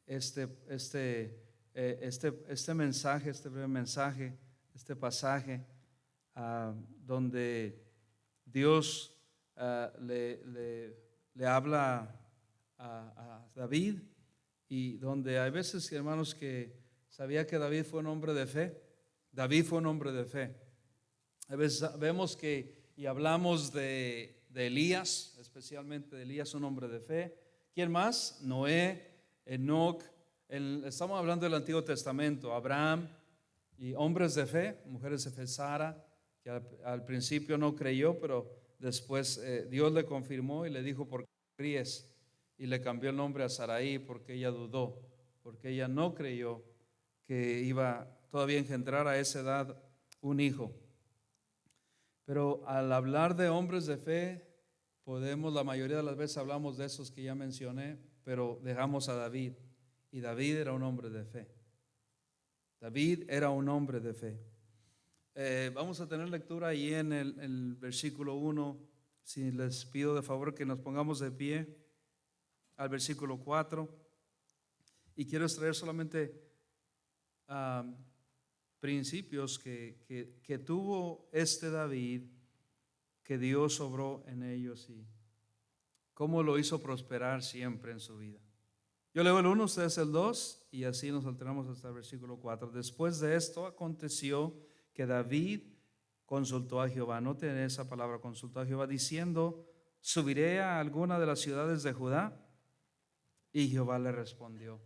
este mensaje, este breve mensaje, este pasaje donde Dios le habla a David, y donde hay veces, hermanos, que sabía que David fue un hombre de fe. David fue un hombre de fe. A veces vemos que y hablamos de Elías, especialmente de Elías, un hombre de fe. ¿Quién más? Noé, Enoc. Estamos hablando del Antiguo Testamento. Abraham y hombres de fe, mujeres de fe. Sara, que al principio no creyó, pero después Dios le confirmó y le dijo: ¿por qué ríes? Y le cambió el nombre a Sarai, porque ella dudó, porque ella no creyó que iba todavía a engendrar a esa edad un hijo. Pero al hablar de hombres de fe, la mayoría de las veces hablamos de esos que ya mencioné, pero dejamos a David. Y David era un hombre de fe. David era un hombre de fe. Vamos a tener lectura ahí en el versículo 1. Si les pido de favor que nos pongamos de pie al versículo 4. Y quiero extraer solamente principios que tuvo David, que Dios obró en ellos y cómo lo hizo prosperar siempre en su vida. Yo leo el 1, ustedes el 2, y así nos alternamos hasta el versículo 4. Después de esto aconteció que David consultó a Jehová. Noten esa palabra, consultó a Jehová, diciendo: ¿subiré a alguna de las ciudades de Judá? Y Jehová le respondió.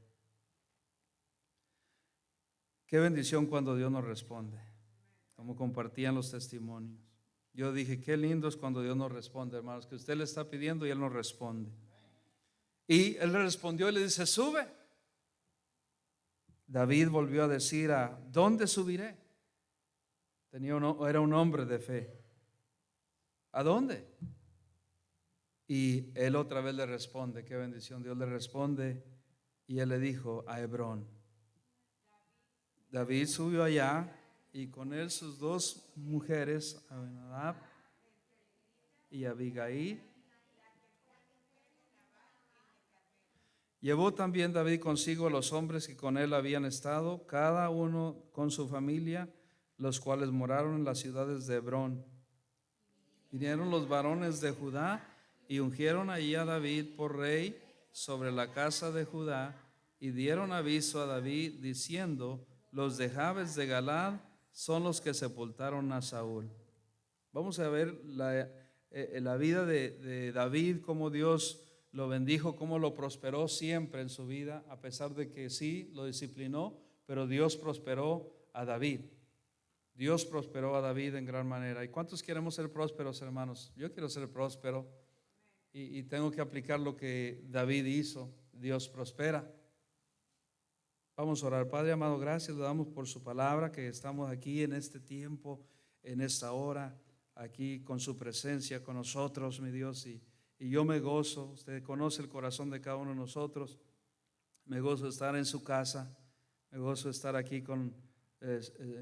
Qué bendición cuando Dios nos responde, como compartían los testimonios. Yo dije: qué lindo es cuando Dios nos responde, hermanos, que usted le está pidiendo y Él nos responde. Y Él le respondió y le dice: sube. David volvió a decir: ¿a dónde subiré? Era un hombre de fe. ¿A dónde? Y él otra vez le responde. Qué bendición, Dios le responde. Y él le dijo: a Hebrón. David subió allá, y con él sus dos mujeres, Abinadab y Abigail. Llevó también David consigo a los hombres que con él habían estado, cada uno con su familia, los cuales moraron en las ciudades de Hebrón. Vinieron los varones de Judá y ungieron allí a David por rey sobre la casa de Judá, y dieron aviso a David diciendo: los de Jabes de Galaad son los que sepultaron a Saúl. Vamos a ver la vida de David, cómo Dios lo bendijo, cómo lo prosperó siempre en su vida, a pesar de que sí lo disciplinó, pero Dios prosperó a David. Dios prosperó a David en gran manera. ¿Y cuántos queremos ser prósperos, hermanos? Yo quiero ser próspero y tengo que aplicar lo que David hizo. Dios prospera. Vamos a orar. Padre amado, gracias le damos por su palabra, que estamos aquí en este tiempo, en esta hora, aquí con su presencia con nosotros, mi Dios, y yo me gozo. Usted conoce el corazón de cada uno de nosotros. Me gozo de estar en su casa, me gozo de estar aquí con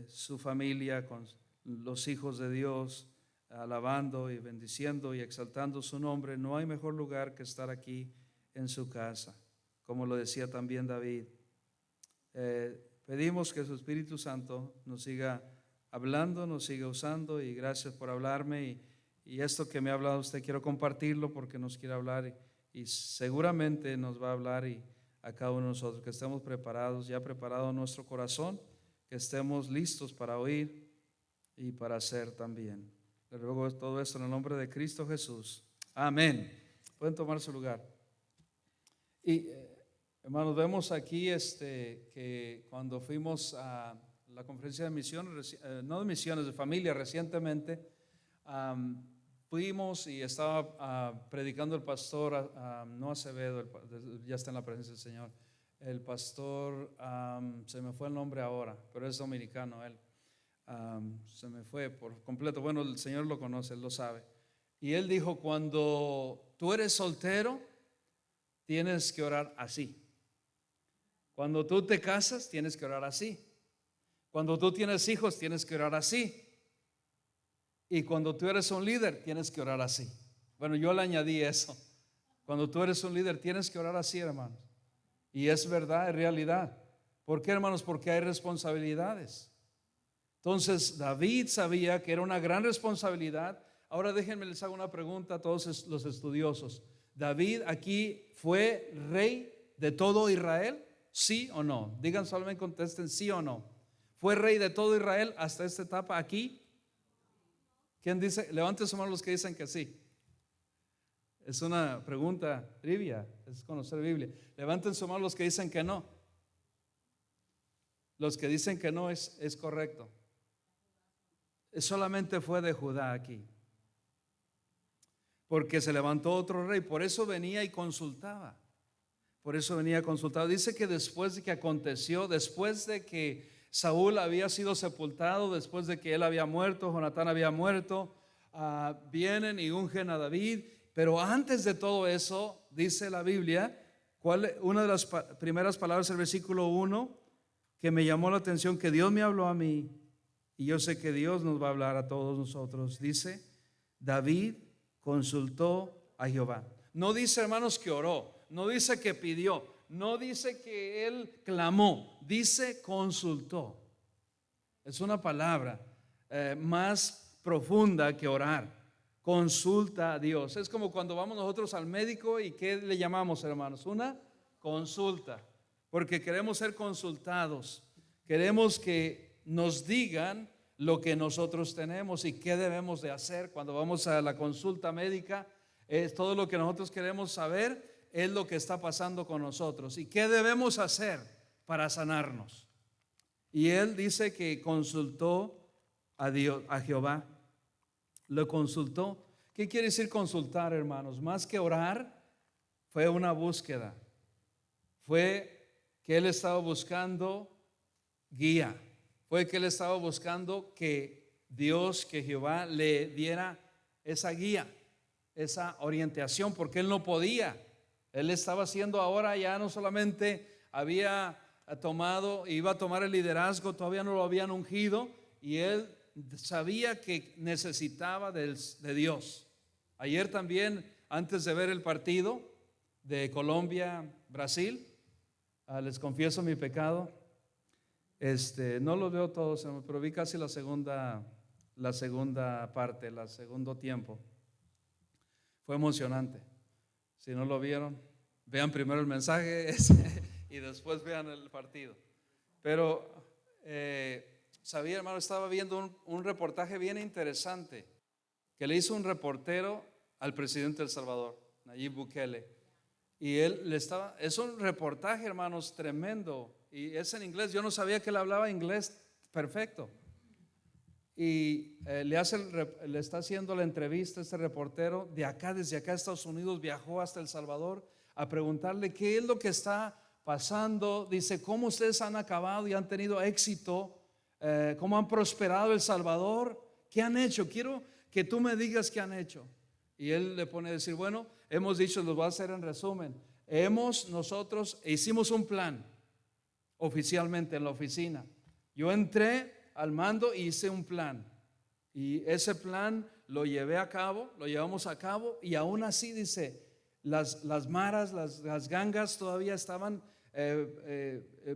su familia, con los hijos de Dios, alabando y bendiciendo y exaltando su nombre. No hay mejor lugar que estar aquí en su casa, como lo decía también David. Pedimos que su Espíritu Santo nos siga hablando, nos siga usando, y gracias por hablarme, y esto que me ha hablado usted quiero compartirlo porque nos quiere hablar, y seguramente nos va a hablar, y a cada uno de nosotros que estemos preparados, ya preparado nuestro corazón, que estemos listos para oír y para hacer también. Le ruego todo esto en el nombre de Cristo Jesús. Amén. Pueden tomar su lugar. Y hermanos, vemos aquí que cuando fuimos a la conferencia de misiones, no de misiones, de familia recientemente, fuimos y estaba predicando el pastor, no Acevedo, ya está en la presencia del Señor, el pastor, se me fue el nombre ahora, pero es dominicano él, se me fue por completo. Bueno, el Señor lo conoce, Él lo sabe. Y él dijo: cuando tú eres soltero, tienes que orar así. Cuando tú te casas, tienes que orar así. Cuando tú tienes hijos, tienes que orar así. Y cuando tú eres un líder, tienes que orar así. Bueno, yo le añadí eso. Cuando tú eres un líder, tienes que orar así, hermanos. Y es verdad, es realidad. ¿Por qué, hermanos? Porque hay responsabilidades. Entonces David sabía que era una gran responsabilidad. Ahora déjenme les hago una pregunta a todos los estudiosos. ¿David aquí fue rey de todo Israel? ¿Sí o no? Digan, solamente contesten sí o no. ¿Fue rey de todo Israel hasta esta etapa aquí? ¿Quién dice? Levanten su mano los que dicen que sí. Es una pregunta trivia, es conocer Biblia. Levanten su mano los que dicen que no. Los que dicen que no es correcto. Solamente fue de Judá aquí. Porque se levantó otro rey, por eso venía y consultaba. Por eso venía consultado. Dice que después de que aconteció, después de que Saúl había sido sepultado, después de que él había muerto, Jonatán había muerto, vienen y ungen a David. Pero antes de todo eso, dice la Biblia, una de las primeras palabras del versículo 1 que me llamó la atención, que Dios me habló a mí, y yo sé que Dios nos va a hablar a todos nosotros. Dice, David consultó a Jehová. No dice, hermanos, que oró. No dice que pidió, no dice que él clamó, dice consultó. Es una palabra más profunda que orar. Consulta a Dios. Es como cuando vamos nosotros al médico y ¿qué le llamamos, hermanos? Una consulta, porque queremos ser consultados. Queremos que nos digan lo que nosotros tenemos y qué debemos de hacer cuando vamos a la consulta médica. Es todo lo que nosotros queremos saber. Es lo que está pasando con nosotros y qué debemos hacer para sanarnos. Y él dice que consultó a Dios, a Jehová. Lo consultó. ¿Qué quiere decir consultar, hermanos? Más que orar, fue una búsqueda. Fue que él estaba buscando guía. Fue que él estaba buscando que Dios, que Jehová le diera esa guía, esa orientación, porque él no podía. Él estaba haciendo ahora, ya no solamente había tomado, iba a tomar el liderazgo, todavía no lo habían ungido, y él sabía que necesitaba de Dios. Ayer también, antes de ver el partido de Colombia-Brasil, les confieso mi pecado, no lo veo todos, pero vi casi la segunda parte, el segundo tiempo. Fue emocionante. Si no lo vieron, vean primero el mensaje y después vean el partido. Pero sabía, hermano, estaba viendo un reportaje bien interesante que le hizo un reportero al presidente de El Salvador, Nayib Bukele. Y es un reportaje, hermanos, tremendo. Y es en inglés. Yo no sabía que él hablaba inglés perfecto. Y le está haciendo la entrevista este reportero desde acá de Estados Unidos, viajó hasta El Salvador a preguntarle qué es lo que está pasando. Dice, ¿cómo ustedes han acabado y han tenido éxito? ¿Cómo han prosperado El Salvador? ¿Qué han hecho? Quiero que tú me digas qué han hecho. Y él le pone a decir, bueno, hemos dicho, lo voy a hacer en resumen. Nosotros hicimos un plan oficialmente en la oficina. Yo entré al mando y hice un plan, y ese plan lo llevamos a cabo, y aún así, dice, las maras, las gangas todavía estaban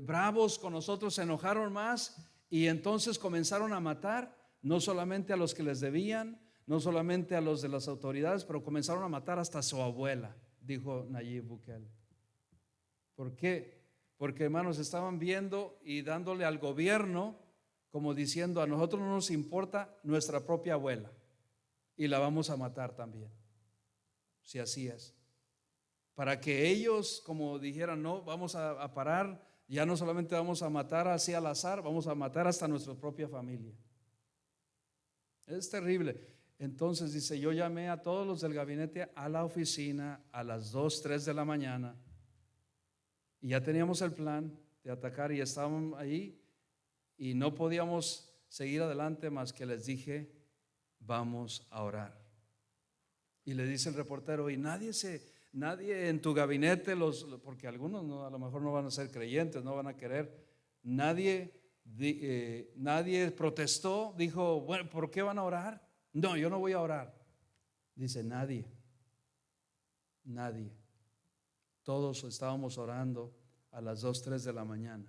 bravos con nosotros, se enojaron más, y entonces comenzaron a matar no solamente a los que les debían, no solamente a los de las autoridades, pero comenzaron a matar hasta a su abuela, dijo Nayib Bukele. ¿Por qué? Porque, hermanos, estaban viendo y dándole al gobierno como diciendo, a nosotros no nos importa nuestra propia abuela y la vamos a matar también, si así es. Para que ellos como dijeran, no, vamos a parar, ya no solamente vamos a matar así al azar, vamos a matar hasta nuestra propia familia. Es terrible. Entonces dice, yo llamé a todos los del gabinete a la oficina a las 2, 3 de la mañana, y ya teníamos el plan de atacar y estábamos ahí. Y no podíamos seguir adelante más que les dije, vamos a orar. Y le dice el reportero, y nadie en tu gabinete, porque algunos a lo mejor no van a ser creyentes, no van a querer, nadie protestó, dijo, bueno, ¿por qué van a orar? No, yo no voy a orar. Dice, nadie. Todos estábamos orando a las 2, 3 de la mañana.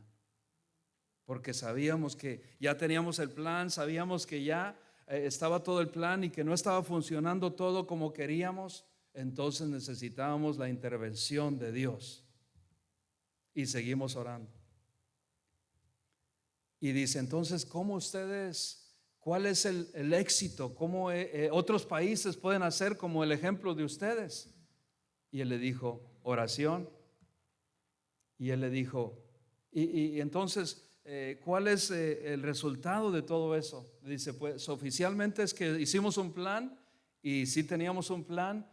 Porque sabíamos que ya teníamos el plan, sabíamos que ya estaba todo el plan y que no estaba funcionando todo como queríamos. Entonces necesitábamos la intervención de Dios. Y seguimos orando. Y dice, entonces, ¿cómo ustedes, cuál es el éxito? ¿Cómo otros países pueden hacer como el ejemplo de ustedes? Y él le dijo, oración. Y él le dijo, y entonces, ¿cuál es el resultado de todo eso? Dice, pues oficialmente es que hicimos un plan, y sí teníamos un plan,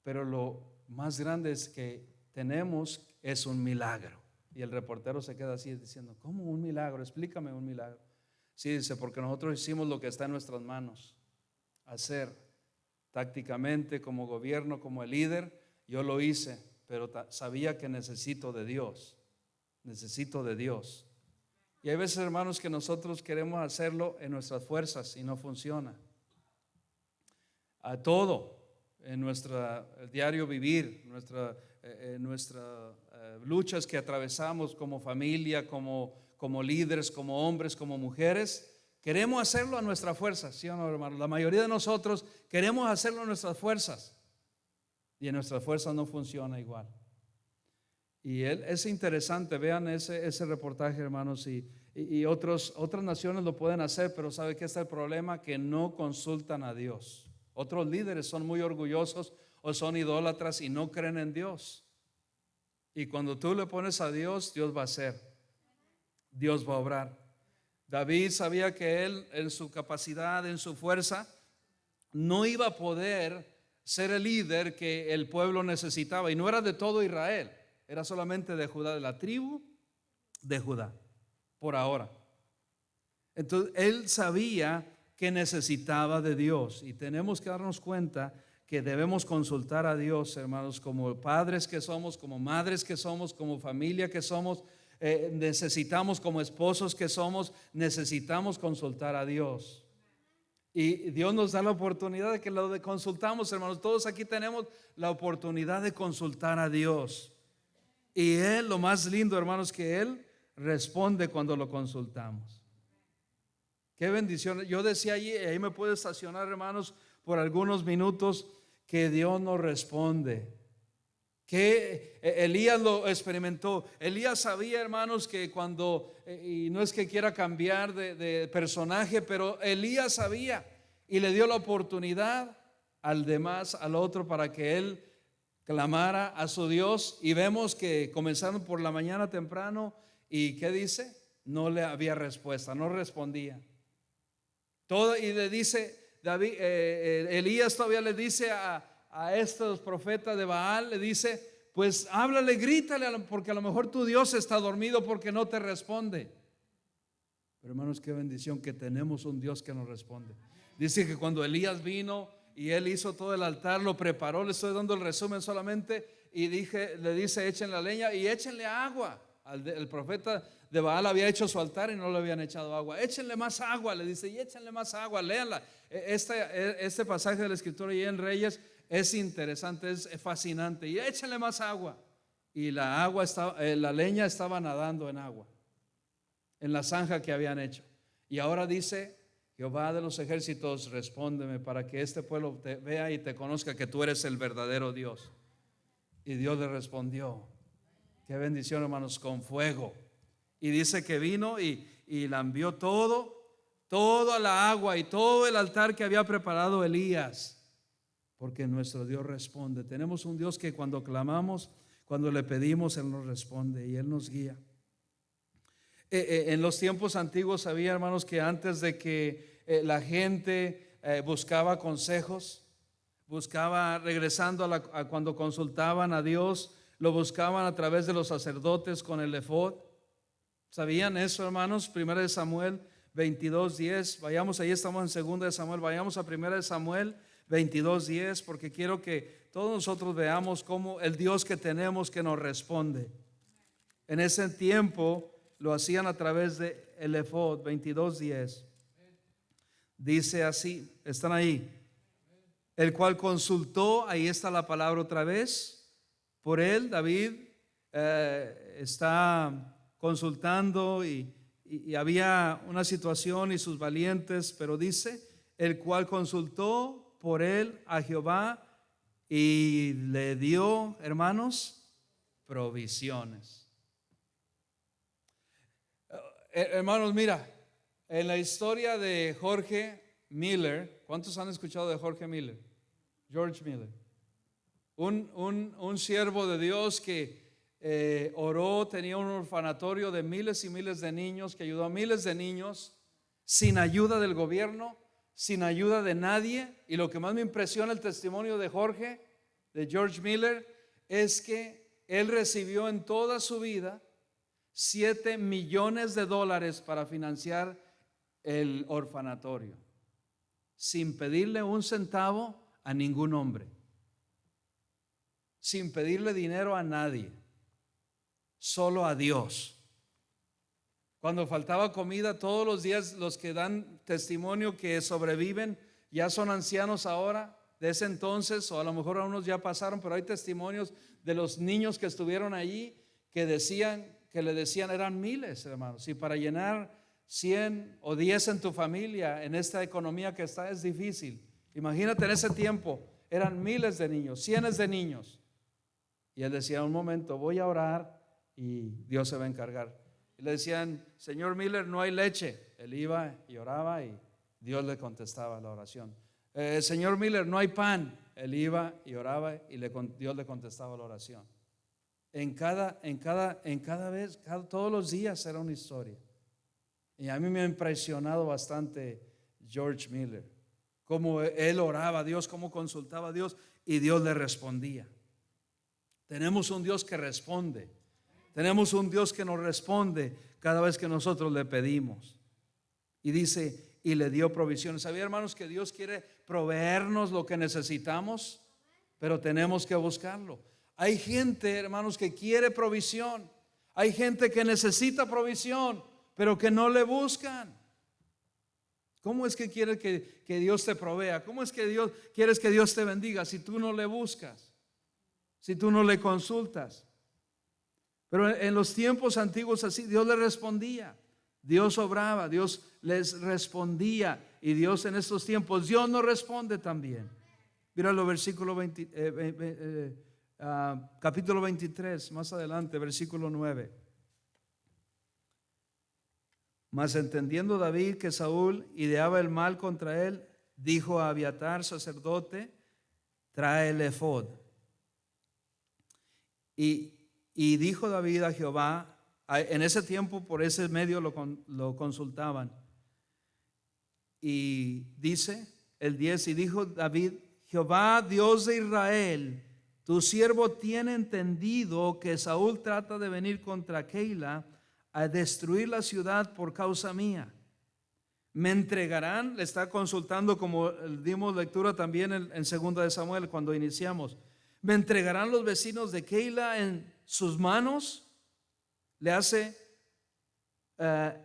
pero lo más grande es que tenemos es un milagro. Y el reportero se queda así diciendo, ¿cómo un milagro? Explícame un milagro. Sí, dice, porque nosotros hicimos lo que está en nuestras manos hacer tácticamente como gobierno, como el líder. Yo lo hice, pero sabía que necesito de Dios. Necesito de Dios. Y hay veces, hermanos, que nosotros queremos hacerlo en nuestras fuerzas y no funciona. A todo en nuestro diario vivir, nuestras luchas que atravesamos como familia, como líderes, como hombres, como mujeres, queremos hacerlo a nuestra fuerza, ¿sí o no, hermanos? La mayoría de nosotros queremos hacerlo a nuestras fuerzas y en nuestras fuerzas no funciona igual. Y es interesante, vean ese reportaje, hermanos, y otras naciones lo pueden hacer, pero ¿sabe qué está el problema? Que no consultan a Dios. Otros líderes son muy orgullosos o son idólatras y no creen en Dios. Y cuando tú le pones a Dios, Dios va a hacer, Dios va a obrar. David sabía que él, en su capacidad, en su fuerza, no iba a poder ser el líder que el pueblo necesitaba. Y no era de todo Israel, era solamente de Judá, de la tribu de Judá, por ahora. Entonces él sabía que necesitaba de Dios, y tenemos que darnos cuenta que debemos consultar a Dios, hermanos, como padres que somos, como madres que somos, como familia que somos, necesitamos, como esposos que somos, necesitamos consultar a Dios. Y Dios nos da la oportunidad de que lo consultamos, hermanos. Todos aquí tenemos la oportunidad de consultar a Dios. Y Él, lo más lindo, hermanos, que Él responde cuando lo consultamos. Qué bendición. Yo decía allí, ahí me puedo estacionar, hermanos, por algunos minutos, que Dios nos responde. Que Elías lo experimentó. Elías sabía, hermanos, que cuando, y no es que quiera cambiar de personaje, pero Elías sabía y le dio la oportunidad al otro, para que él clamara a su Dios. Y vemos que comenzaron por la mañana temprano, y ¿qué dice? No le había respuesta, no respondía. Y le dice David, Elías todavía le dice a estos profetas de Baal, le dice, pues háblale, grítale, porque a lo mejor tu Dios está dormido porque no te responde. Pero hermanos, qué bendición que tenemos un Dios que nos responde. Dice que cuando Elías vino y él hizo todo el altar, lo preparó, le estoy dando el resumen solamente, y le dice, echen la leña y échenle agua. El profeta de Baal había hecho su altar y no le habían echado agua. Échenle más agua, le dice, y échenle más agua, léanla. Este pasaje de la escritura y en Reyes es interesante, es fascinante. Y échenle más agua. Y la leña estaba nadando en agua, en la zanja que habían hecho. Y ahora dice, Jehová de los ejércitos, respóndeme, para que este pueblo te vea y te conozca que tú eres el verdadero Dios. Y Dios le respondió. Qué bendición, hermanos, con fuego. Y dice que vino y la envió toda la agua y todo el altar que había preparado Elías, porque nuestro Dios responde. Tenemos un Dios que cuando clamamos, cuando le pedimos, Él nos responde y Él nos guía. En los tiempos antiguos había, hermanos, que antes de que la gente buscaba consejos, regresando a cuando consultaban a Dios, lo buscaban a través de los sacerdotes con el efod. ¿Sabían eso, hermanos? 1 Samuel 22:10. Vayamos, ahí estamos en 2 Samuel. Vayamos a 1 Samuel 22:10, porque quiero que todos nosotros veamos cómo el Dios que tenemos que nos responde. En ese tiempo lo hacían a través de el efod. 22:10. Dice así, están ahí. El cual consultó, ahí está la palabra otra vez, por él, David, está consultando y había una situación y sus valientes, pero dice, el cual consultó por él a Jehová y le dio, hermanos, provisiones. Hermanos, mira, en la historia de Jorge Miller, ¿cuántos han escuchado de Jorge Miller? George Miller, un siervo de Dios que oró, tenía un orfanatorio de miles y miles de niños, que ayudó a miles de niños sin ayuda del gobierno, sin ayuda de nadie. Y lo que más me impresiona el testimonio de Jorge, de George Miller, es que él recibió en toda su vida $7 millones para financiar el orfanatorio, sin pedirle un centavo a ningún hombre, sin pedirle dinero a nadie, solo a Dios. Cuando faltaba comida, todos los días los que dan testimonio que sobreviven ya son ancianos ahora, de ese entonces, o a lo mejor algunos ya pasaron, pero hay testimonios de los niños que estuvieron allí que le decían, eran miles, hermanos, y para llenar 100 o 10 en tu familia en esta economía que está es difícil. Imagínate, en ese tiempo eran miles de niños, cientos de niños, y él decía, un momento, voy a orar y Dios se va a encargar. Y le decían, señor Miller, no hay leche. Él iba y oraba y Dios le contestaba la oración. Señor Miller, no hay pan. Él iba y oraba y Dios le contestaba la oración. Todos los días era una historia. Y a mí me ha impresionado bastante George Miller, cómo él oraba a Dios, cómo consultaba a Dios y Dios le respondía. Tenemos un Dios que responde. Tenemos un Dios que nos responde cada vez que nosotros le pedimos. Y dice, y le dio provisiones. ¿Sabía, hermanos, que Dios quiere proveernos lo que necesitamos? Pero tenemos que buscarlo. Hay gente, hermanos, que quiere provisión. Hay gente que necesita provisión, pero que no le buscan. ¿Cómo es que quieres que Dios te provea? ¿Cómo es que quieres que Dios te bendiga si tú no le buscas? Si tú no le consultas. Pero en los tiempos antiguos así, Dios le respondía, Dios obraba, Dios les respondía. Y Dios en estos tiempos, Dios nos responde también. Míralo, versículo 20, capítulo 23, más adelante, versículo 9. Mas entendiendo David que Saúl ideaba el mal contra él, dijo a Abiatar, sacerdote, trae el efod. Y dijo David a Jehová, en ese tiempo por ese medio lo consultaban. Y dice el 10, y dijo David, Jehová Dios de Israel, tu siervo tiene entendido que Saúl trata de venir contra Keila a destruir la ciudad por causa mía. Me entregarán, le está consultando como dimos lectura también en 2 de Samuel cuando iniciamos. Me entregarán los vecinos de Keila en sus manos. Le hace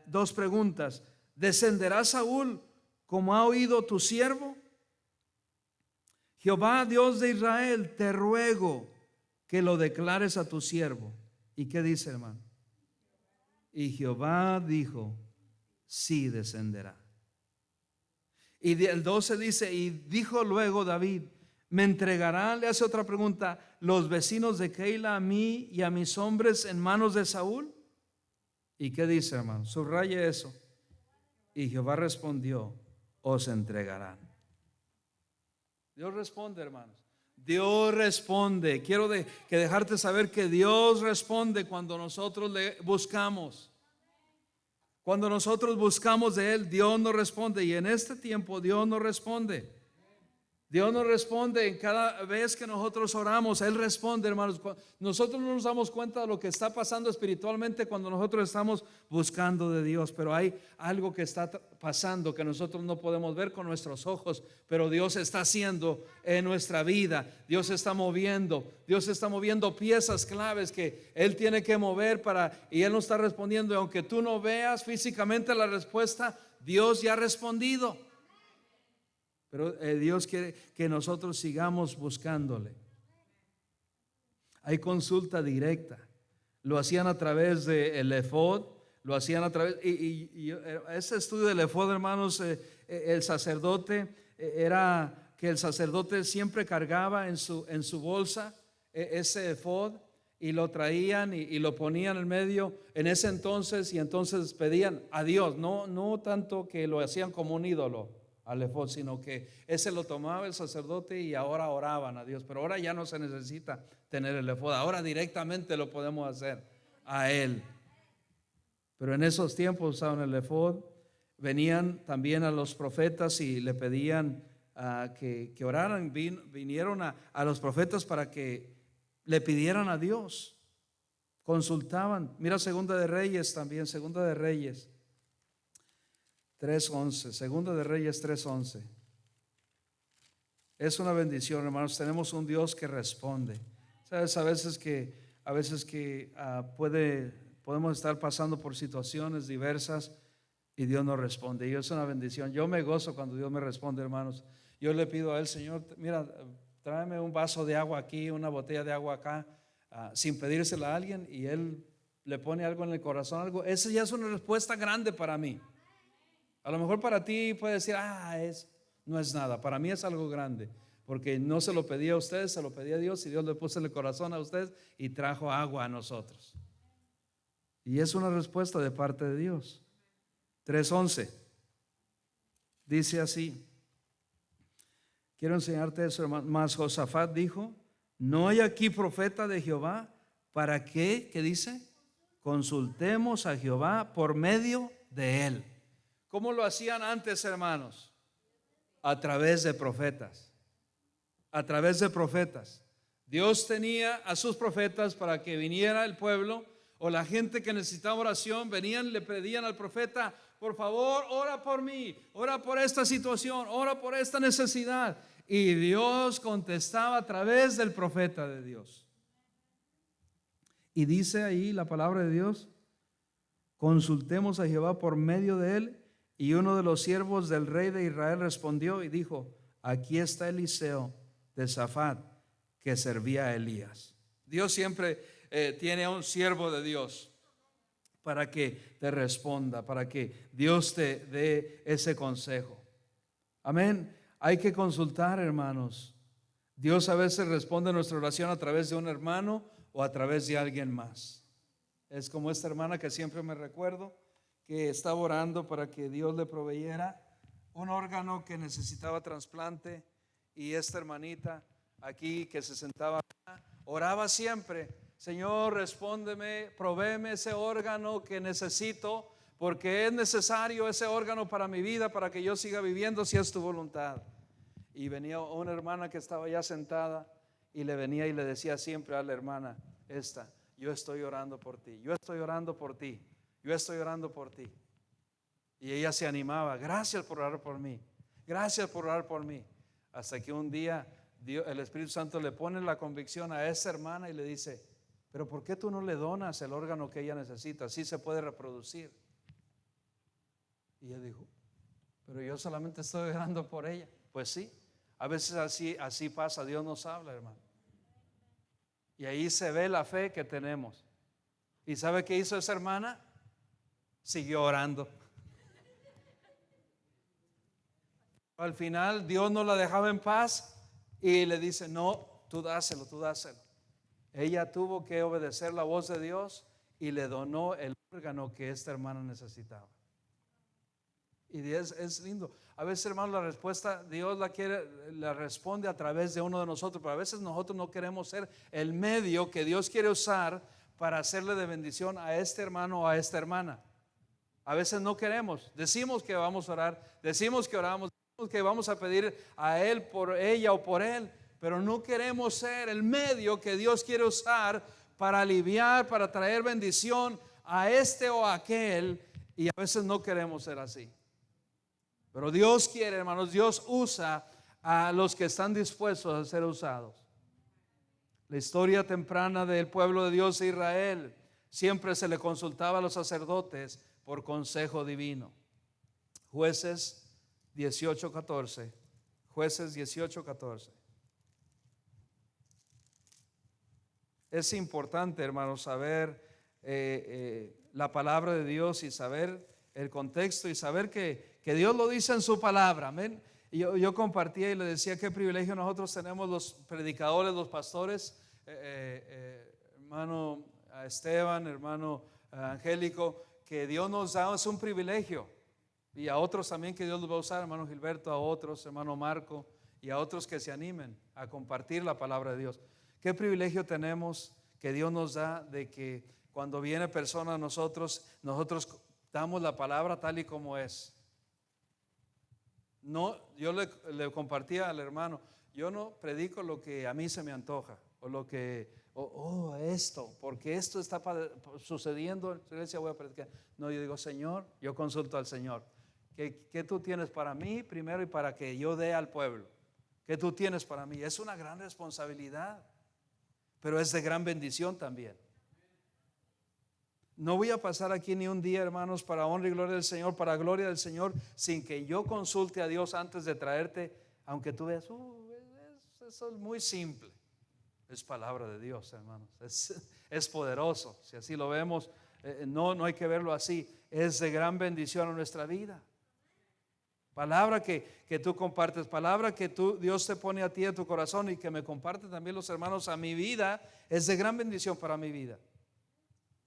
dos preguntas. ¿Descenderá Saúl como ha oído tu siervo? Jehová Dios de Israel, te ruego que lo declares a tu siervo. ¿Y qué dice, hermano? Y Jehová dijo, sí descenderá. Y el 12 dice, y dijo luego David, ¿me entregarán? Le hace otra pregunta, los vecinos de Keila a mí y a mis hombres en manos de Saúl. ¿Y qué dice, hermano? Subraye eso. Y Jehová respondió, os entregarán. Dios responde, hermanos. Dios responde. Quiero que dejarte saber que Dios responde cuando nosotros le buscamos. Cuando nosotros buscamos de Él, Dios nos responde. Y en este tiempo Dios nos responde. Dios nos responde en cada vez que nosotros oramos. Él responde, hermanos. Nosotros no nos damos cuenta de lo que está pasando espiritualmente cuando nosotros estamos buscando de Dios, pero hay algo que está pasando que nosotros no podemos ver con nuestros ojos, pero Dios está haciendo en nuestra vida. Dios está moviendo piezas claves que Él tiene que mover y Él nos está respondiendo. Y aunque tú no veas físicamente la respuesta, Dios ya ha respondido. Pero Dios quiere que nosotros sigamos buscándole. Hay consulta directa. lo hacían a través del efod, lo hacían a través, y ese estudio del efod, hermanos, el sacerdote, era que el sacerdote siempre cargaba en su bolsa ese efod, y lo traían y lo ponían en medio en ese entonces, y entonces pedían a Dios, no tanto que lo hacían como un ídolo al efod, sino que ese lo tomaba el sacerdote y ahora oraban a Dios. Pero ahora ya no se necesita tener el efod, ahora directamente lo podemos hacer a Él. Pero en esos tiempos usaban el efod. Venían también a los profetas y le pedían que oraran. Vinieron a los profetas para que le pidieran a Dios, consultaban. Mira Segunda de Reyes también, Segunda de Reyes 3:11, Segunda de Reyes 3:11. Es una bendición, hermanos. Tenemos un Dios que responde. Sabes, a veces que podemos estar pasando por situaciones diversas y Dios nos responde, y es una bendición. Yo me gozo cuando Dios me responde, hermanos. Yo le pido a Él, Señor, mira, tráeme un vaso de agua aquí, una botella de agua acá, sin pedírsela a alguien, y Él le pone algo en el corazón, algo. Esa ya es una respuesta grande para mí. A lo mejor para ti puede decir, no es nada. Para mí es algo grande, porque no se lo pedí a ustedes, se lo pedí a Dios, y Dios le puso en el corazón a ustedes y trajo agua a nosotros. Y es una respuesta de parte de Dios. 3:11 dice así. Quiero enseñarte eso, hermano. Mas Josafat dijo: ¿no hay aquí profeta de Jehová? ¿Para qué? ¿Qué dice? Consultemos a Jehová por medio de él. ¿Cómo lo hacían antes, hermanos? A través de profetas. A través de profetas. Dios tenía a sus profetas para que viniera el pueblo o la gente que necesitaba oración. Venían, le pedían al profeta: por favor, ora por mí, ora por esta situación, ora por esta necesidad. Y Dios contestaba a través del profeta de Dios. Y dice ahí la palabra de Dios: consultemos a Jehová por medio de él. Y uno de los siervos del rey de Israel respondió y dijo: aquí está Eliseo de Safat, que servía a Elías. Dios siempre tiene a un siervo de Dios para que te responda, para que Dios te dé ese consejo. Amén. Hay que consultar, hermanos. Dios a veces responde a nuestra oración a través de un hermano o a través de alguien más. Es como esta hermana que siempre me recuerdo, que estaba orando para que Dios le proveyera un órgano que necesitaba trasplante, y esta hermanita aquí que se sentaba acá, oraba siempre: Señor, respóndeme, provéeme ese órgano que necesito, porque es necesario ese órgano para mi vida, para que yo siga viviendo si es tu voluntad. Y venía una hermana que estaba ya sentada y le venía y le decía siempre a la hermana esta: yo estoy orando por ti, yo estoy orando por ti, yo estoy orando por ti. Y ella se animaba: gracias por orar por mí, gracias por orar por mí. Hasta que un día el Espíritu Santo le pone la convicción a esa hermana y le dice: pero ¿por qué tú no le donas el órgano que ella necesita? Así se puede reproducir. Y ella dijo: pero yo solamente estoy orando por ella. Pues sí, a veces así pasa. Dios nos habla, hermano. Y ahí se ve la fe que tenemos. ¿Y sabe qué hizo esa hermana? Siguió orando. Al final Dios no la dejaba en paz y le dice: no, tú dáselo, tú dáselo. Ella tuvo que obedecer la voz de Dios y le donó el órgano que esta hermana necesitaba. Y es lindo. A veces, hermano, la respuesta Dios la responde a través de uno de nosotros, pero a veces nosotros no queremos ser el medio que Dios quiere usar para hacerle de bendición a este hermano o a esta hermana. A veces no queremos. Decimos que vamos a orar, decimos que oramos, decimos que vamos a pedir a él por ella o por él, pero no queremos ser el medio que Dios quiere usar para aliviar, para traer bendición a este o a aquel, y a veces no queremos ser así. Pero Dios quiere, hermanos, Dios usa a los que están dispuestos a ser usados. La historia temprana del pueblo de Dios de Israel, siempre se le consultaba a los sacerdotes por consejo divino. Jueces 18:14. Jueces 18:14. Es importante, hermanos, saber la palabra de Dios y saber el contexto y saber que Dios lo dice en su palabra. Amén. Yo compartía y le decía qué privilegio nosotros tenemos los predicadores, los pastores, hermano Esteban, hermano Angélico, que Dios nos da, es un privilegio. Y a otros también que Dios los va a usar, hermano Gilberto, a otros, hermano Marco, y a otros que se animen a compartir la palabra de Dios. Qué privilegio tenemos que Dios nos da de que cuando viene persona a nosotros damos la palabra tal y como es. No, yo le compartía al hermano, yo no predico lo que a mí se me antoja, o lo que, esto, porque esto está sucediendo en la iglesia, voy a predicar. No, yo digo, Señor, yo consulto al Señor. ¿Qué tú tienes para mí primero y para que yo dé al pueblo? ¿Qué tú tienes para mí? Es una gran responsabilidad, pero es de gran bendición también. No voy a pasar aquí ni un día, hermanos, para honra y gloria del Señor, para gloria del Señor, sin que yo consulte a Dios antes de traerte, aunque tú veas, eso es muy simple. Es palabra de Dios, hermanos. Es poderoso. Si así lo vemos, no hay que verlo así. Es de gran bendición a nuestra vida. Palabra que tú compartes, palabra que Dios te pone a ti a tu corazón y que me comparten también los hermanos a mi vida, es de gran bendición para mi vida.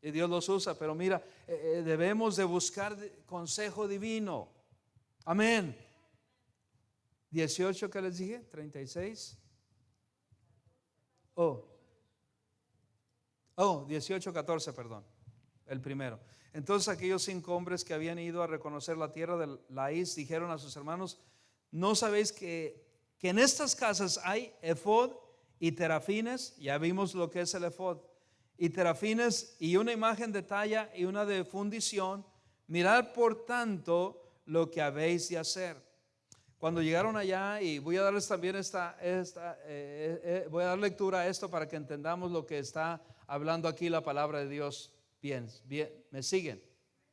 Y Dios los usa, pero mira, debemos de buscar consejo divino. Amén. 18 que les dije, 36. 18, 14, perdón. El primero. Entonces aquellos 5 hombres que habían ido a reconocer la tierra de Lais dijeron a sus hermanos: ¿no sabéis que en estas casas hay efod y terafines? Ya vimos lo que es el efod y terafines, y una imagen de talla y una de fundición. Mirad por tanto lo que habéis de hacer. Cuando llegaron allá, y voy a darles también voy a dar lectura a esto para que entendamos lo que está hablando aquí la palabra de Dios. Bien, ¿me siguen?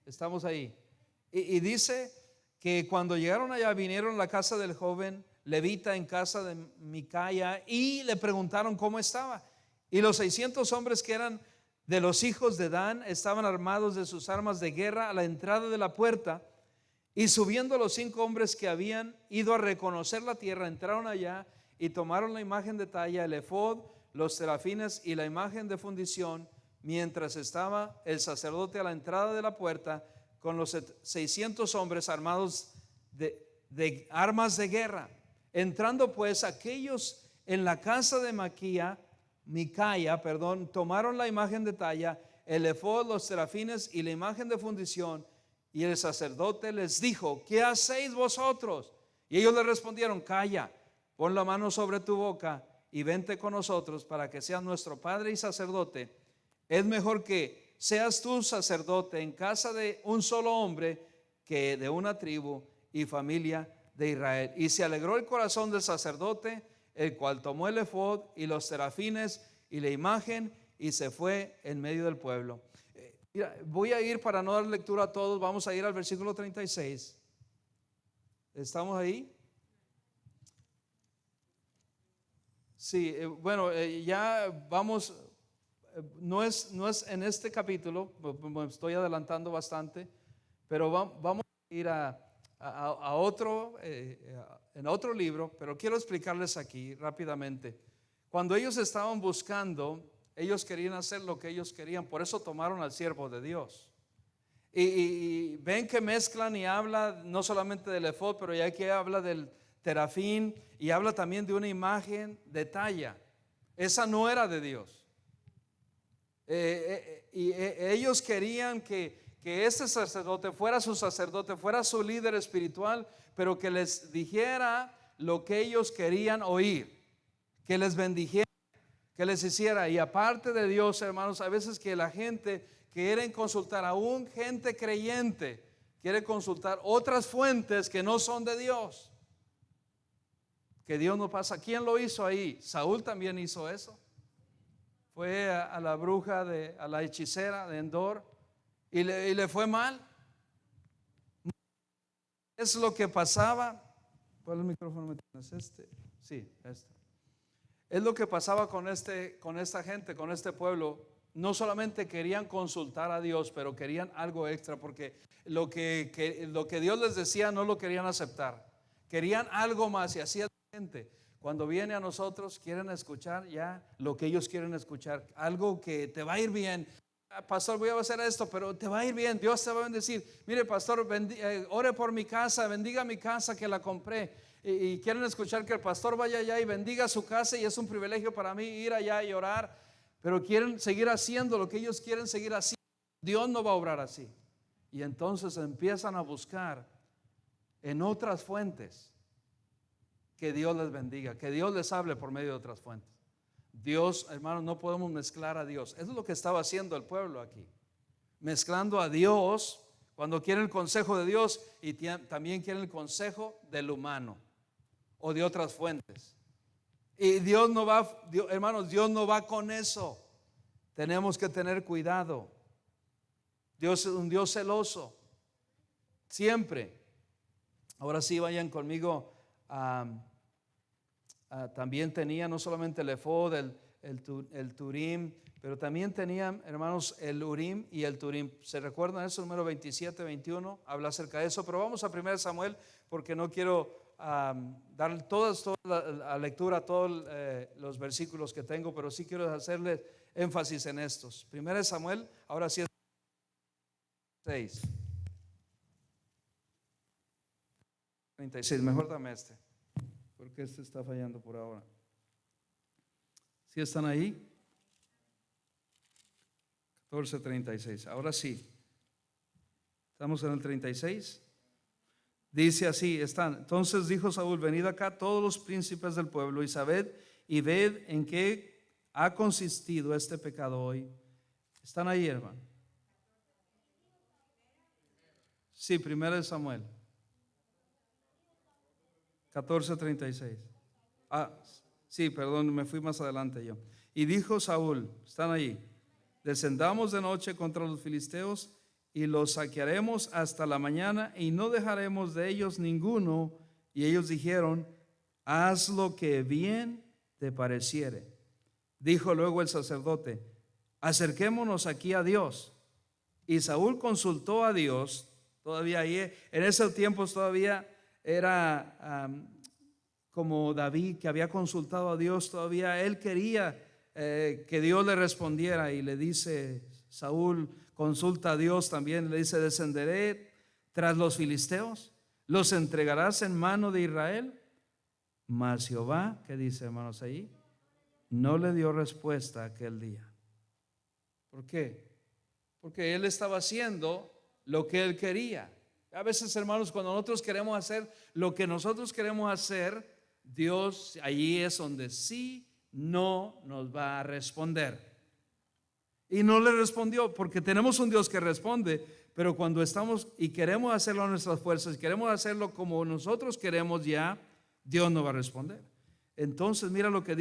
Estamos ahí. Y dice que cuando llegaron allá, vinieron a la casa del joven levita en casa de Micaya y le preguntaron cómo estaba. Y los 600 hombres que eran de los hijos de Dan estaban armados de sus armas de guerra a la entrada de la puerta. Y subiendo los 5 hombres que habían ido a reconocer la tierra, entraron allá y tomaron la imagen de talla, el efod, los serafines y la imagen de fundición, mientras estaba el sacerdote a la entrada de la puerta con los 600 hombres armados de armas de guerra. Entrando pues aquellos en la casa de Micaya, tomaron la imagen de talla, el efod, los serafines y la imagen de fundición. Y el sacerdote les dijo: ¿qué hacéis vosotros? Y ellos le respondieron: calla, pon la mano sobre tu boca y vente con nosotros para que seas nuestro padre y sacerdote. Es mejor que seas tú sacerdote en casa de un solo hombre que de una tribu y familia de Israel. Y se alegró el corazón del sacerdote, el cual tomó el efod y los serafines y la imagen y se fue en medio del pueblo. Mira, voy a ir, para no dar lectura a todos, vamos a ir al versículo 36. ¿Estamos ahí? Sí, ya vamos. No es en este capítulo, me estoy adelantando bastante, pero vamos a ir a otro, en otro libro, pero quiero explicarles aquí rápidamente. Cuando ellos estaban buscando, ellos querían hacer lo que ellos querían, por eso tomaron al siervo de Dios. Y ven que mezclan y habla no solamente del efod, pero ya que habla del terafín y habla también de una imagen de talla. Esa no era de Dios. Ellos querían que este sacerdote fuera su sacerdote, fuera su líder espiritual, pero que les dijera lo que ellos querían oír, que les bendijera, que les hiciera. Y aparte de Dios, hermanos, a veces que la gente quiere consultar, aún gente creyente quiere consultar otras fuentes que no son de Dios, que Dios no pasa. ¿Quién lo hizo ahí? Saúl también hizo eso. Fue a la bruja, a la hechicera de Endor y le fue mal. Es lo que pasaba. ¿Cuál micrófono me tienes? Sí, este. Es lo que pasaba con esta gente, con este pueblo. no solamente querían consultar a Dios, pero querían algo extra, porque lo que Dios les decía no lo querían aceptar. Querían algo más, y así es la gente. Cuando viene a nosotros, quieren escuchar ya lo que ellos quieren escuchar, algo que te va a ir bien. Pastor, voy a hacer esto, pero te va a ir bien, Dios te va a bendecir. Mire, pastor, ore por mi casa, bendiga mi casa que la compré. Y quieren escuchar que el pastor vaya allá y bendiga su casa, y es un privilegio para mí ir allá y orar. Pero quieren seguir haciendo lo que ellos quieren seguir haciendo. Dios no va a obrar así. Y entonces empiezan a buscar en otras fuentes que Dios les bendiga, que Dios les hable por medio de otras fuentes. Dios, hermanos, no podemos mezclar a Dios. Eso es lo que estaba haciendo el pueblo aquí, mezclando a Dios cuando quieren el consejo de Dios y también quieren el consejo del humano o de otras fuentes. Y Dios no va, hermanos, Dios no va con eso. Tenemos que tener cuidado. Dios es un Dios celoso, siempre. Ahora sí, vayan conmigo. También tenía no solamente el efod, el turim, pero también tenían, hermanos, el urim y el turim. ¿Se recuerdan eso? Número 27, 21 habla acerca de eso. Pero vamos a 1 Samuel, porque no quiero dar toda la lectura a todos los versículos que tengo, pero sí quiero hacerle énfasis en estos. 1 Samuel, ahora sí es 6. 36, mejor dame este, porque este está fallando por ahora. ¿Sí están ahí? 14:36. Ahora sí. Estamos en el 36. Dice así, están. Entonces dijo Saúl: venid acá todos los príncipes del pueblo y sabed y ved en qué ha consistido este pecado hoy. ¿Están ahí, hermano? Sí, 1 Samuel 14:36. Sí, perdón, me fui más adelante yo. Y dijo Saúl, están ahí: descendamos de noche contra los filisteos y los saquearemos hasta la mañana y no dejaremos de ellos ninguno. Y ellos dijeron: haz lo que bien te pareciere. Dijo luego el sacerdote: acerquémonos aquí a Dios. Y Saúl consultó a Dios. Todavía ahí, en esos tiempos todavía era como David, que había consultado a Dios. Todavía él quería que Dios le respondiera, y le dice Saúl, consulta a Dios también, le dice: descenderé tras los filisteos, los entregarás en mano de Israel. Mas Jehová, ¿qué dice, hermanos ahí? No le dio respuesta aquel día. ¿Por qué? Porque él estaba haciendo lo que él quería. A veces, hermanos, cuando nosotros queremos hacer lo que nosotros queremos hacer, Dios allí es donde sí no nos va a responder. Y no le respondió, porque tenemos un Dios que responde, pero cuando estamos y queremos hacerlo a nuestras fuerzas, queremos hacerlo como nosotros queremos, ya Dios no va a responder. Entonces mira lo que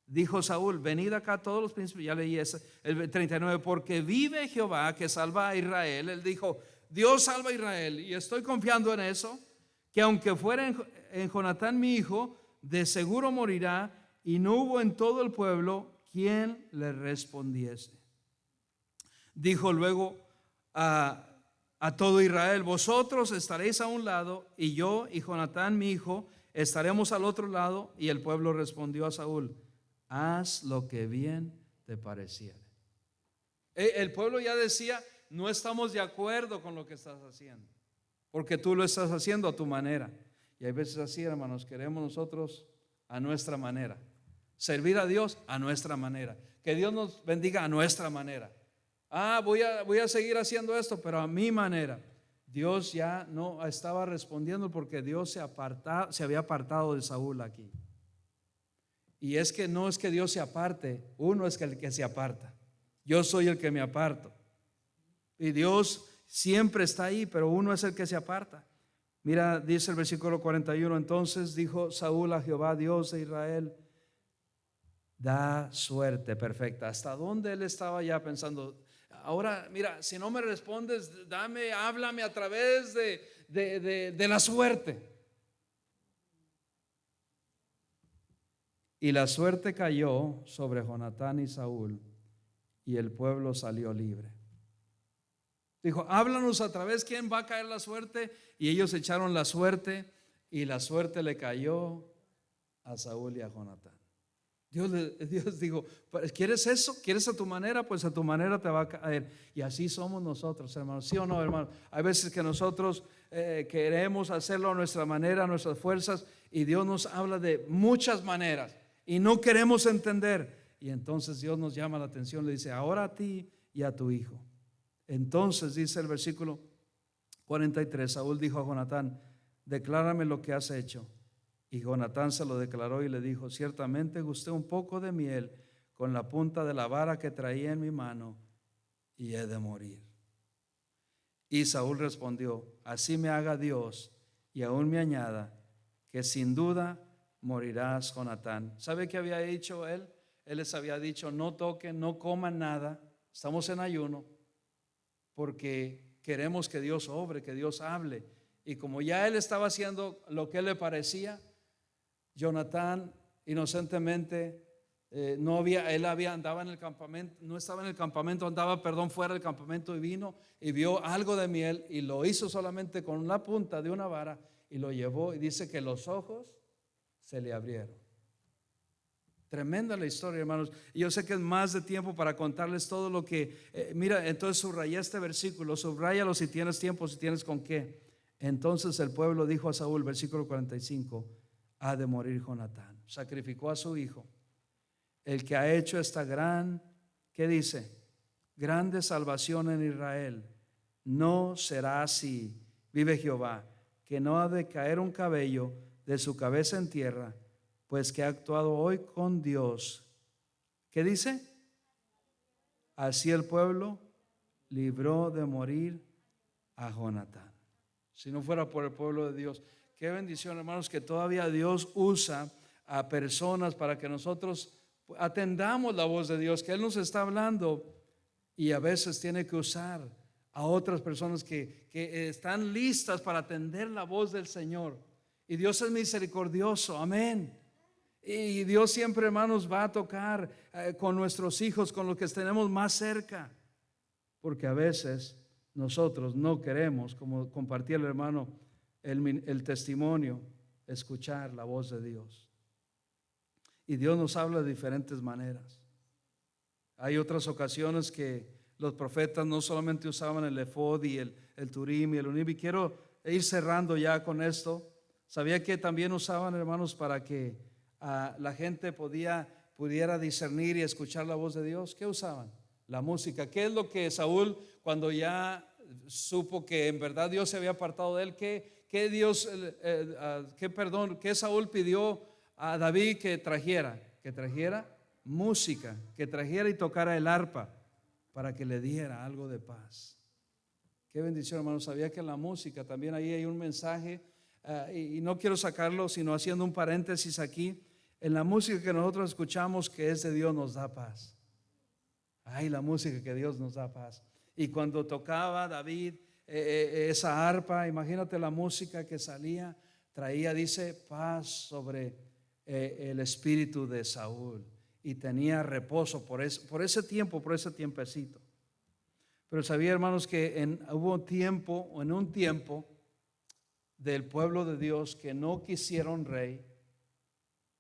dijo Saúl: venid acá todos los príncipes. Ya leí ese, el 39, porque vive Jehová que salva a Israel. Él dijo: Dios salva a Israel, y estoy confiando en eso, que aunque fuera en Jonatán mi hijo, de seguro morirá. Y no hubo en todo el pueblo quien le respondiese. Dijo luego a todo Israel: vosotros estaréis a un lado, y yo y Jonatán mi hijo estaremos al otro lado. Y el pueblo respondió a Saúl: haz lo que bien te pareciere. El pueblo ya decía: no estamos de acuerdo con lo que estás haciendo, porque tú lo estás haciendo a tu manera. Y hay veces así, hermanos, queremos nosotros a nuestra manera, servir a Dios a nuestra manera, que Dios nos bendiga a nuestra manera. Voy a seguir haciendo esto, pero a mi manera. Dios ya no estaba respondiendo, porque Dios se había apartado de Saúl aquí. Y es que no es que Dios se aparte, uno es el que se aparta. Yo soy el que me aparto, y Dios siempre está ahí, pero uno es el que se aparta. Mira, dice el versículo 41: entonces dijo Saúl a Jehová, Dios de Israel: da suerte perfecta. ¿Hasta dónde él estaba ya pensando? Ahora, mira, si no me respondes, háblame a través de la suerte. Y la suerte cayó sobre Jonatán y Saúl, y el pueblo salió libre. Dijo, háblanos a través, ¿quién va a caer la suerte? Y ellos echaron la suerte y la suerte le cayó a Saúl y a Jonatán. Dios dijo, ¿quieres eso? ¿Quieres a tu manera? Pues a tu manera te va a caer. Y así somos nosotros, hermanos. ¿Sí o no, hermanos? Hay veces que nosotros queremos hacerlo a nuestra manera, a nuestras fuerzas, y Dios nos habla de muchas maneras y no queremos entender. Y entonces Dios nos llama la atención, le dice, ahora a ti y a tu hijo. Entonces dice el versículo 43, Saúl dijo a Jonatán, declárame lo que has hecho. Y Jonatán se lo declaró y le dijo, ciertamente gusté un poco de miel con la punta de la vara que traía en mi mano y he de morir. Y Saúl respondió, así me haga Dios y aún me añada, que sin duda morirás, Jonatán. ¿Sabe qué había dicho él? Él les había dicho, no toquen, no coman nada, estamos en ayuno, porque queremos que Dios obre, que Dios hable. Y como ya él estaba haciendo lo que le parecía, Jonatán inocentemente andaba en el campamento, no estaba en el campamento, andaba fuera del campamento y vino y vio algo de miel y lo hizo solamente con la punta de una vara y lo llevó, y dice que los ojos se le abrieron. Tremenda la historia, hermanos. Y yo sé que es más de tiempo para contarles todo lo que mira, entonces subraya este versículo, subráyalo si tienes tiempo, si tienes con qué. Entonces el pueblo dijo a Saúl, versículo 45, ha de morir Jonatán. Sacrificó a su hijo, el que ha hecho esta gran, ¿qué dice? Grande salvación en Israel. No será así, vive Jehová, que no ha de caer un cabello de su cabeza en tierra, pues que ha actuado hoy con Dios. ¿Qué dice? Así el pueblo libró de morir a Jonatán. Si no fuera por el pueblo de Dios. Qué bendición, hermanos, que todavía Dios usa a personas para que nosotros atendamos la voz de Dios, que Él nos está hablando, y a veces tiene que usar a otras personas que están listas para atender la voz del Señor. Y Dios es misericordioso, amén. Y Dios siempre, hermanos, va a tocar con nuestros hijos, con los que tenemos más cerca, porque a veces nosotros no queremos, como compartía el hermano, el testimonio, escuchar la voz de Dios. Y Dios nos habla de diferentes maneras. Hay otras ocasiones que los profetas no solamente usaban el efod y el turim y el urim. Y quiero ir cerrando ya con esto. Sabía que también usaban, hermanos, para que la gente pudiera discernir y escuchar la voz de Dios. ¿Qué usaban? La música. ¿Qué es lo que Saúl, cuando ya supo que en verdad Dios se había apartado de él, qué Saúl pidió a David que trajera? Que trajera música, que trajera y tocara el arpa para que le diera algo de paz. Qué bendición, hermanos. Sabía que en la música también ahí hay un mensaje, y no quiero sacarlo, sino haciendo un paréntesis aquí. En la música que nosotros escuchamos, que es de Dios, nos da paz. Ay, la música que Dios nos da paz. Y cuando tocaba David esa arpa, imagínate la música que salía, traía, dice, paz sobre el espíritu de Saúl, y tenía reposo por ese tiempecito. Pero sabía, hermanos, que hubo un tiempo del pueblo de Dios que no quisieron rey,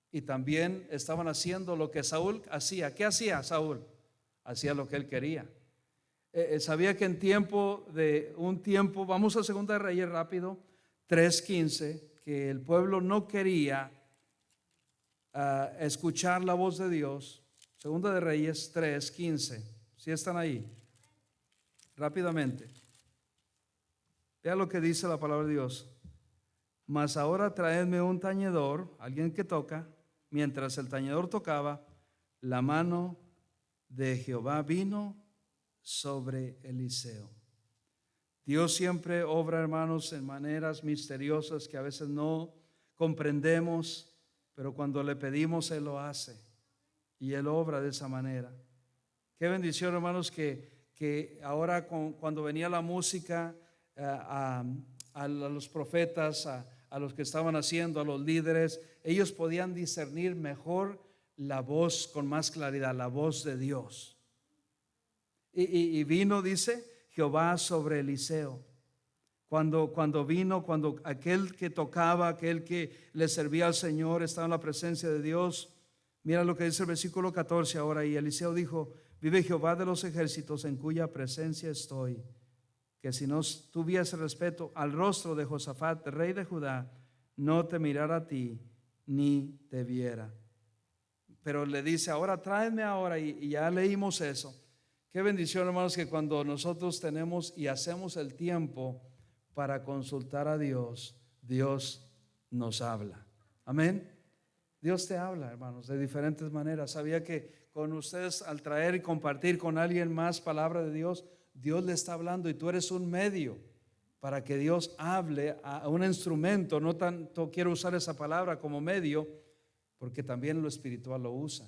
y también estaban haciendo lo que Saúl hacía. ¿Qué hacía Saúl? Hacía lo que él quería. Sabía que vamos a Segunda de Reyes rápido, 3:15, que el pueblo no quería escuchar la voz de Dios. Segunda de Reyes 3:15. ¿Sí están ahí? Rápidamente. Vea lo que dice la palabra de Dios. Mas ahora traedme un tañedor, alguien que toca. Mientras el tañedor tocaba, la mano de Jehová vino sobre Eliseo. Dios siempre obra, hermanos, en maneras misteriosas que a veces no comprendemos, pero cuando le pedimos, Él lo hace, y Él obra de esa manera. Qué bendición, hermanos, que ahora cuando venía la música, a los profetas, a los que estaban haciendo, a los líderes, ellos podían discernir mejor la voz con más claridad, la voz de Dios. Y vino, dice, Jehová sobre Eliseo. Cuando vino, cuando aquel que tocaba, aquel que le servía al Señor estaba en la presencia de Dios. Mira lo que dice el versículo 14 ahora. Y Eliseo dijo: vive Jehová de los ejércitos, en cuya presencia estoy, que si no tuviese respeto al rostro de Josafat, rey de Judá, no te mirara a ti, ni te viera. Pero le dice: ahora tráeme ahora, y ya leímos eso. Qué bendición, hermanos, que cuando nosotros tenemos y hacemos el tiempo para consultar a Dios, Dios nos habla. Amén. Dios te habla, hermanos, de diferentes maneras. Sabía que con ustedes, al traer y compartir con alguien más palabra de Dios, Dios le está hablando, y tú eres un medio para que Dios hable, a un instrumento. No tanto quiero usar esa palabra como medio, porque también lo espiritual lo usa.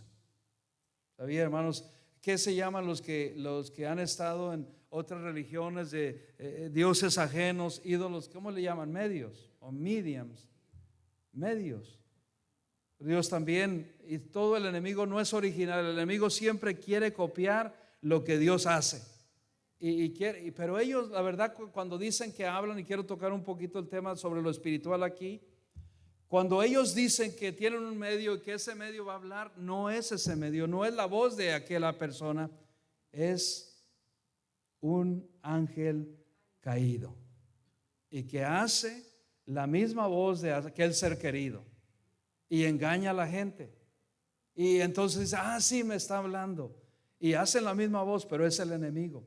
¿Sabía, hermanos? ¿Qué se llaman los que han estado en otras religiones de dioses ajenos, ídolos? ¿Cómo le llaman? Medios o mediums. Medios. Dios también, y todo el enemigo no es original. El enemigo siempre quiere copiar lo que Dios hace. Pero ellos, la verdad, cuando dicen que hablan, y quiero tocar un poquito el tema sobre lo espiritual aquí, cuando ellos dicen que tienen un medio y que ese medio va a hablar, no es ese medio, no es la voz de aquella persona, es un ángel caído, y que hace la misma voz de aquel ser querido, y engaña a la gente. Y entonces dice: sí, me está hablando, y hacen la misma voz, pero es el enemigo.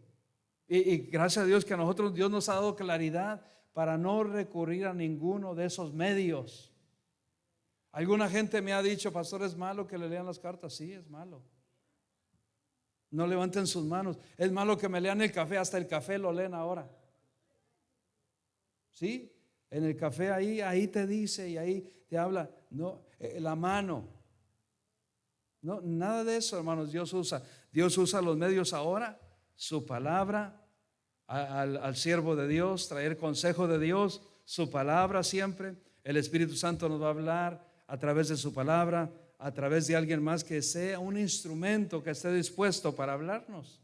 Y gracias a Dios que a nosotros Dios nos ha dado claridad para no recurrir a ninguno de esos medios. Alguna gente me ha dicho: pastor, ¿es malo que le lean las cartas? Sí, es malo. No levanten sus manos. Es malo que me lean el café, hasta el café lo leen ahora. Sí, en el café ahí te dice, y ahí te habla. No, la mano. No, nada de eso, hermanos. Dios usa los medios ahora, su palabra, al siervo de Dios, traer consejo de Dios, su palabra siempre. El Espíritu Santo nos va a hablar a través de su palabra, a través de alguien más que sea un instrumento que esté dispuesto para hablarnos.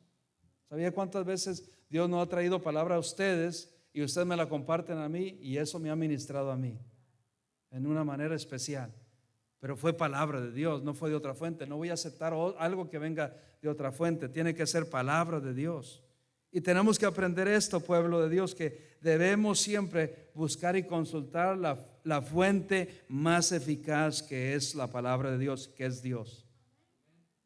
¿Sabía cuántas veces Dios nos ha traído palabra a ustedes y ustedes me la comparten a mí, y eso me ha ministrado a mí en una manera especial? Pero fue palabra de Dios, no fue de otra fuente. No voy a aceptar algo que venga de otra fuente, tiene que ser palabra de Dios. Y tenemos que aprender esto, pueblo de Dios, que debemos siempre buscar y consultar la fuente más eficaz, que es la palabra de Dios, que es Dios.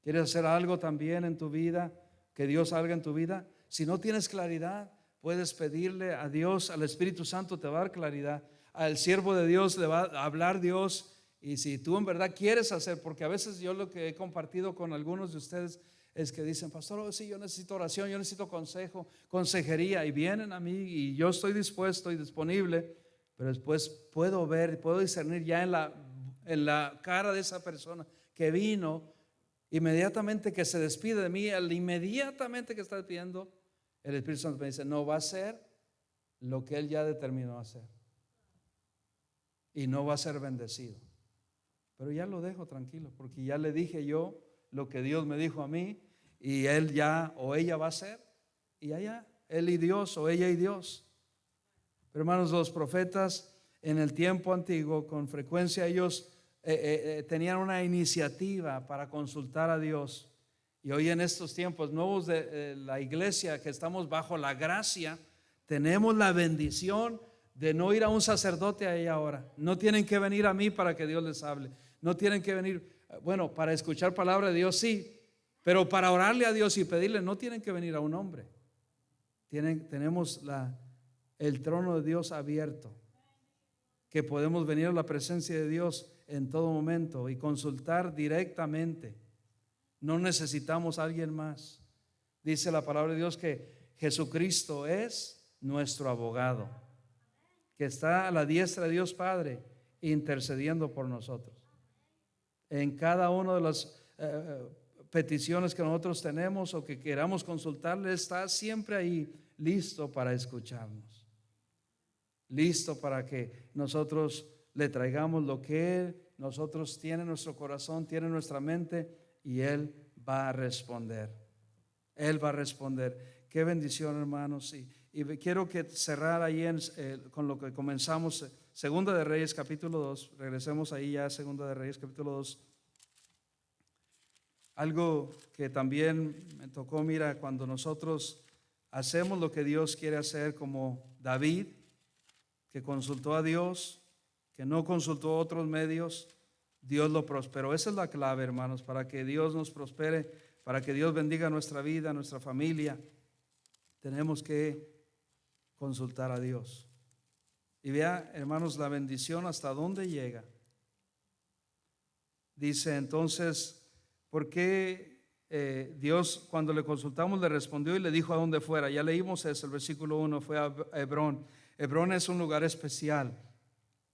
¿Quieres hacer algo también en tu vida? Que Dios haga en tu vida. Si no tienes claridad, puedes pedirle a Dios, al Espíritu Santo te va a dar claridad. Al siervo de Dios le va a hablar Dios. Y si tú en verdad quieres hacer, porque a veces yo lo que he compartido con algunos de ustedes es que dicen: pastor, sí, yo necesito oración, yo necesito consejo, consejería, y vienen a mí y yo estoy dispuesto y disponible, pero después puedo ver, puedo discernir ya en la cara de esa persona que vino, inmediatamente que se despide de mí, inmediatamente que está despidiendo, el Espíritu Santo me dice: no va a ser lo que él ya determinó hacer, y no va a ser bendecido. Pero ya lo dejo tranquilo, porque ya le dije yo lo que Dios me dijo a mí, y él ya o ella va a hacer, y allá él y Dios, o ella y Dios. Pero hermanos, los profetas en el tiempo antiguo, con frecuencia ellos tenían una iniciativa para consultar a Dios. Y hoy, en estos tiempos nuevos de la iglesia, que estamos bajo la gracia, tenemos la bendición de no ir a un sacerdote ahí ahora. No tienen que venir a mí para que Dios les hable. No tienen que venir, bueno, para escuchar palabra de Dios sí, pero para orarle a Dios y pedirle, no tienen que venir a un hombre. Tenemos el trono de Dios abierto, que podemos venir a la presencia de Dios en todo momento y consultar directamente. No necesitamos a alguien más. Dice la palabra de Dios que Jesucristo es nuestro abogado, que está a la diestra de Dios Padre, intercediendo por nosotros. En cada una de las peticiones que nosotros tenemos o que queramos consultarle, está siempre ahí, listo para escucharnos, listo para que nosotros le traigamos lo que nosotros tiene en nuestro corazón, tiene en nuestra mente, y Él va a responder. Él va a responder. Qué bendición, hermanos. Y quiero que cerrar ahí con lo que comenzamos, Segunda de Reyes capítulo 2. Regresemos ahí ya, Segunda de Reyes capítulo 2. Algo que también me tocó, mira, cuando nosotros hacemos lo que Dios quiere hacer, como David, que consultó a Dios, que no consultó a otros medios, Dios lo prosperó. Esa es la clave, hermanos, para que Dios nos prospere, para que Dios bendiga nuestra vida, nuestra familia. Tenemos que consultar a Dios. Y vea, hermanos, la bendición hasta dónde llega. Dice entonces, ¿por qué Dios cuando le consultamos le respondió y le dijo a dónde fuera? Ya leímos eso, el versículo 1, fue a Hebrón. Hebrón es un lugar especial.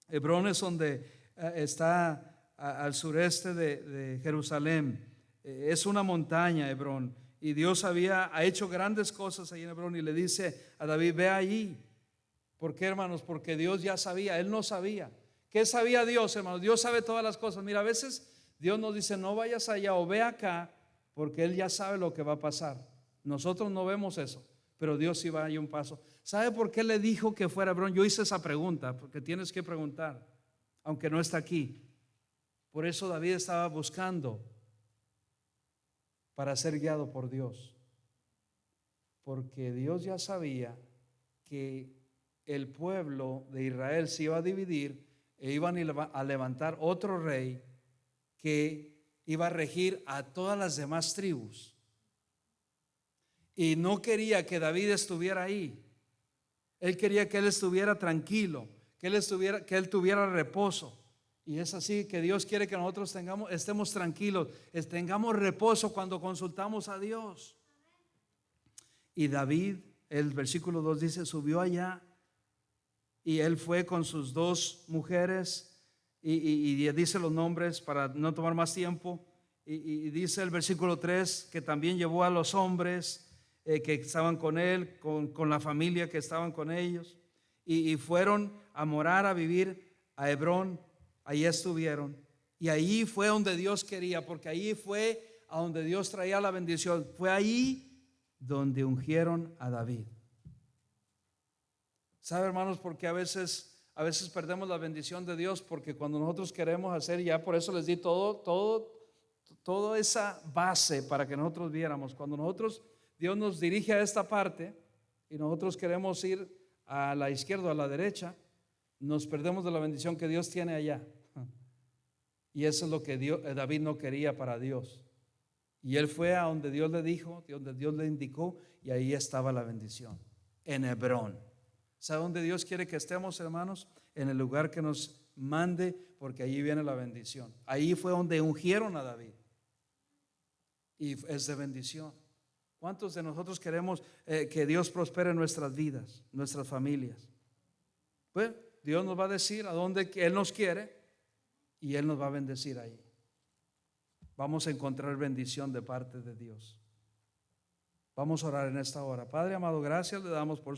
Hebrón es donde está al sureste de Jerusalén. Es una montaña, Hebrón. Y Dios ha hecho grandes cosas ahí en Hebrón y le dice a David, ve allí. ¿Por qué, hermanos? Porque Dios ya sabía, él no sabía. ¿Qué sabía Dios, hermanos? Dios sabe todas las cosas. Mira, a veces Dios nos dice, no vayas allá o ve acá, porque Él ya sabe lo que va a pasar. Nosotros no vemos eso, pero Dios sí va ahí un paso. ¿Sabe por qué le dijo que fuera a Hebrón? Yo hice esa pregunta, porque tienes que preguntar, aunque no está aquí. Por eso David estaba buscando para ser guiado por Dios, porque Dios ya sabía que el pueblo de Israel se iba a dividir e iban a levantar otro rey que iba a regir a todas las demás tribus. Y no quería que David estuviera ahí. Él quería que él estuviera tranquilo, que él tuviera reposo. Y es así que Dios quiere que nosotros estemos tranquilos, tengamos reposo cuando consultamos a Dios. Y David, el versículo 2 dice, subió allá y él fue con sus dos mujeres y dice los nombres para no tomar más tiempo. Y dice el versículo 3 que también llevó a los hombres que estaban con él, con la familia que estaban con ellos. Y fueron a morar, a vivir a Hebrón. Allí estuvieron. Y ahí fue donde Dios quería, porque ahí fue a donde Dios traía la bendición. Fue ahí donde ungieron a David. ¿Sabe, hermanos? Porque a veces perdemos la bendición de Dios, porque cuando nosotros queremos hacer, ya por eso les di toda esa base para que nosotros viéramos. Cuando Dios nos dirige a esta parte y nosotros queremos ir a la izquierda o a la derecha, nos perdemos de la bendición que Dios tiene allá. Y eso es lo que David no quería para Dios. Y él fue a donde Dios le dijo, donde Dios le indicó, y ahí estaba la bendición, en Hebrón. ¿Sabe dónde Dios quiere que estemos, hermanos? En el lugar que nos mande, porque allí viene la bendición. Ahí fue donde ungieron a David, y es de bendición. ¿Cuántos de nosotros queremos que Dios prospere nuestras vidas, nuestras familias? Pues Dios nos va a decir a dónde Él nos quiere y Él nos va a bendecir ahí. Vamos a encontrar bendición de parte de Dios. Vamos a orar en esta hora. Padre amado, gracias le damos por